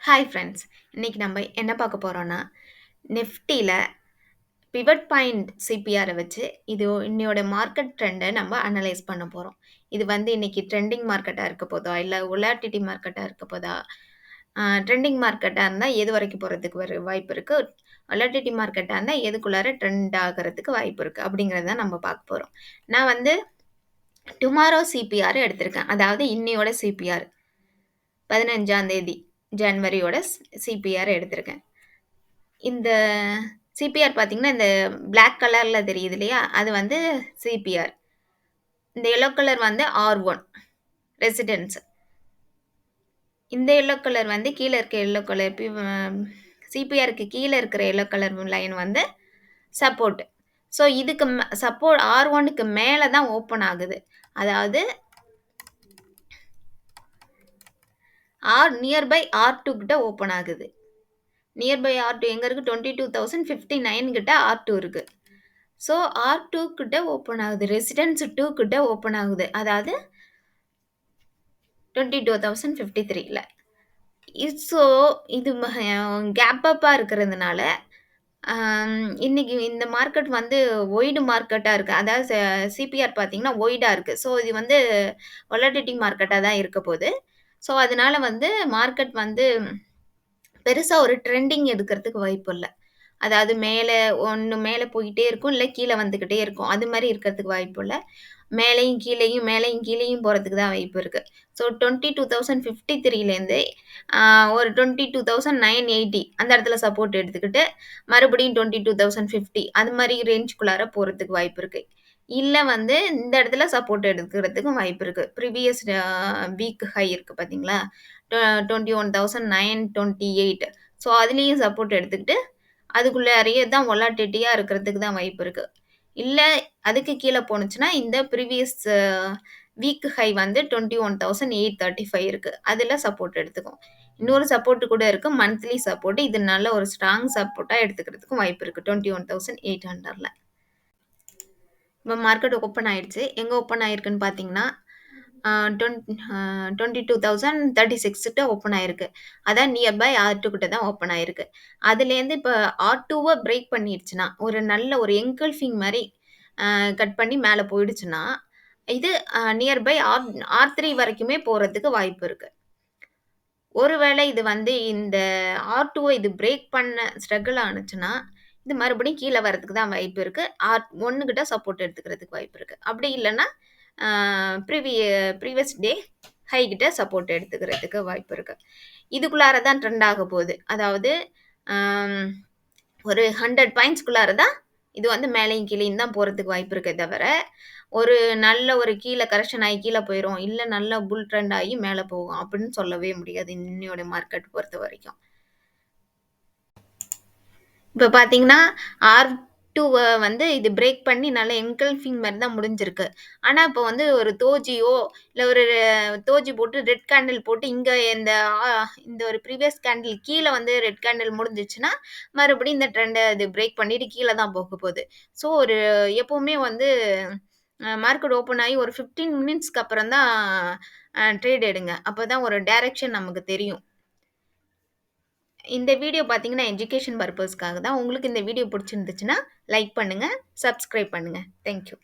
Hi friends. இன்னைக்கு நம்ம என்ன பார்க்க போறோம்னா, நிஃப்டில பிவட் பாயிண்ட் சிபிஆர வச்சு இன்னையோட மார்க்கெட் ட்ரெண்ட நம்ம அனலைஸ் பண்ண போறோம். இது இன்னைக்கு ட்ரெண்டிங் மார்க்கெட்டா இருக்க போதா? இல்ல வோலாட்டிலிட்டி மார்க்கெட்டா இருக்க போதா? ட்ரெண்டிங் மார்க்கெட்டா இருந்தா எது வரைக்கும் போறதுக்கு வாய்ப்பு இருக்கு? வோலாட்டிலிட்டி மார்க்கெட்டா இருந்தா எதுக்குள்ளார ட்ரெண்ட் ஆகுறதுக்கு வாய்ப்பு இருக்கு? அப்படிங்கிறத நம்ம பார்க்க போறோம். நான் டுமாரோ சிபிஆர் எடுத்திருக்கேன். அதாவது இன்னையோட சிபிஆர் 15ஆம் தேதி ஜனவரியோட சிபிஆர் எடுத்திருக்கேன். இந்த சிபிஆர் பார்த்தீங்கன்னா, இந்த பிளாக் கலர்ல தெரியுது இல்லையா? அது சிபிஆர். இந்த எல்லோ கலர் ஆர்1 ரெசிடென்ஸ். இந்த எல்லோ கலர் கீழ இருக்க எல்லோ கலர் சிபிஆருக்கு கீழ இருக்கிற yellow colour line support. So இதுக்கு சப்போர்ட் ஆர்1க்கு மேல தான் ஓப்பன் ஆகுது. அதாவது நியர்பை ஆர்2 கிட்ட ஓப்பன் ஆகுது. நியர்பை ஆர்2 எங்க இருக்கு? 22,059 கிட்ட ஆர்2 இருக்கு. ஸோ ஆர்2 கிட்ட ஓப்பன் ஆகுது. ரெசிடென்ஸ் 2 கிட்ட ஓப்பன் ஆகுது. அதாவது 22,053ல. ஸோ இது கேப் அப்பா இருக்கிறதுனால, இன்னைக்கு இந்த மார்க்கெட் ஒய்டு மார்க்கெட்டா இருக்கு. அதாவது சிபிஆர் பார்த்தீங்கன்னா ஒய்டா இருக்கு. ஸோ இது வோலாட்டிலிட்டி மார்க்கெட்டா தான் இருக்க போது. ஸோ அதனால மார்க்கெட் பெருசா ஒரு ட்ரெண்டிங் எடுக்கிறதுக்கு வாய்ப்பு இல்ல. அதாவது மேல போயிட்டே இருக்கும். இல்ல கீழ வந்துகிட்டே இருக்கும். அது மாரி இருக்கிறதுக்கு வாய்ப்பு இல்ல. மேலேயும் கீழேயும், மேலேயும் கீழேயும் போறதுக்கு தான் வாய்ப்பு இருக்கு. ஸோ 22,053லேருந்து ஆ ஒரு 22,980 அந்த இடத்துல சப்போர்ட் எடுத்துக்கிட்டு, மறுபடியும் 22,050 அது மாரி ரேஞ்சுக்குள்ளார போறதுக்கு வாய்ப்பு இருக்கு. இல்ல இந்த இடத்துல சப்போர்ட் எடுக்கிறதுக்கும் வாய்ப்பு இருக்கு. ப்ரீவியஸ் வீக் ஹை இருக்கு பார்த்தீங்களா? 21,928 ஸோ அதுலயும் சப்போர்ட் எடுத்துக்கிட்டு, அதுக்குள்ளாரயே தான் வொலாட்டிலிட்டியா இருக்கிறதுக்கு தான் வாய்ப்பு இருக்கு. இல்ல அதுக்கு கீழ போணுச்சுன்னா, இந்த ப்ரீவியஸ் வீக் ஹை 21,835 இருக்கு. அதுல சப்போர்ட் எடுத்துக்கும். இன்னொரு சப்போர்ட் கூட இருக்கு. Monthly support. இது நல்ல ஒரு ஸ்ட்ராங் சப்போர்ட்டா எடுத்துக்கிறதுக்கும் வாய்ப்பு இருக்கு. 21,800ல. இப்ப மார்க்கெட் ஓப்பன் ஆயிடுச்சு. எங்க ஓப்பன் ஆயிருக்குன்னு பார்த்தீங்கன்னா, ஆ டுவென் 22,036 கிட்ட ஓப்பன் ஆயிருக்கு. அதான் நியர்பை ஆர்2 கிட்ட தான் ஓப்பன் ஆயிருக்கு. அதுலேருந்து இப்ப ஆர்2வ பிரேக் பண்ணிருச்சுன்னா, ஒரு நல்ல ஒரு என்கல்ஃபிங் மாரி கட் பண்ணி மேல போயிடுச்சுன்னா, இது நியர்பை ஆர்3 வரைக்குமே போறதுக்கு வாய்ப்பு இருக்கு. ஒருவேளை இது இந்த ஆர்2வ இது பிரேக் பண்ண ஸ்ட்ரகிள் ஆனுச்சுன்னா, இது மறுபடியும் கீழ வரதுக்கு தான் வாய்ப்பு இருக்கு. ஆர்1 கிட்ட சப்போர்ட் எடுத்துக்கிறதுக்கு வாய்ப்பு இருக்கு. அப்படி இல்லன்னா, ஆ ப்ரீவியஸ் டே ஹை கிட்ட சப்போர்ட் எடுத்துக்கிறதுக்கு வாய்ப்பு இருக்கு. இதுக்குள்ளார தான் ட்ரெண்ட் ஆக போகுது. அதாவது ஆம் ஒரு 100 பாயிண்ட்ஸ்க்குள்ளார தான் இது மேலேயும் கீழயும் தான் போறதுக்கு வாய்ப்பு இருக்கே தவிர, ஒரு நல்ல ஒரு கீழ கரெக்ஷன் ஆயி கீழ போயிரும். இல்ல நல்ல புல் ட்ரெண்ட் ஆகி மேல போகும் அப்படின்னு சொல்லவே முடியாது. இன்னையோட மார்க்கெட் பொறுத்தவரைக்கும். இப்ப பார்த்தீங்கன்னா, ஆர்2வ இது பிரேக் பண்ணி நல்ல என்கல்ஃபிங் மாரி தான் முடிஞ்சிருக்கு. ஆனா, இப்ப ஒரு தோஜியோ, இல்ல ஒரு தோஜி போட்டு ரெட் கேண்டில் போட்டு இங்க ஆ இந்த ஒரு ப்ரீவியஸ் கேண்டில் கீழ ரெட் கேண்டில் முடிஞ்சுச்சுன்னா, மறுபடியும் இந்த ட்ரெண்ட அது பிரேக் பண்ணிட்டு கீழ தான் போக போது. ஸோ, எப்பவுமே மார்க்கெட் ஓப்பன் ஆகி ஒரு 15 மினிட்ஸ்க்கு அப்புறம் தான் ட்ரேட் எடுங்க. அப்பதான் ஒரு டைரக்ஷன் நமக்கு தெரியும். இந்த வீடியோ பார்த்தீங்கன்னா, எஜுகேஷன் பர்ப்பஸ்க்காக தான். உங்களுக்கு இந்த வீடியோ புடிச்சிருந்துச்சுன்னா, லைக் பண்ணுங்க, சப்ஸ்கிரைப் பண்ணுங்க. Thank you.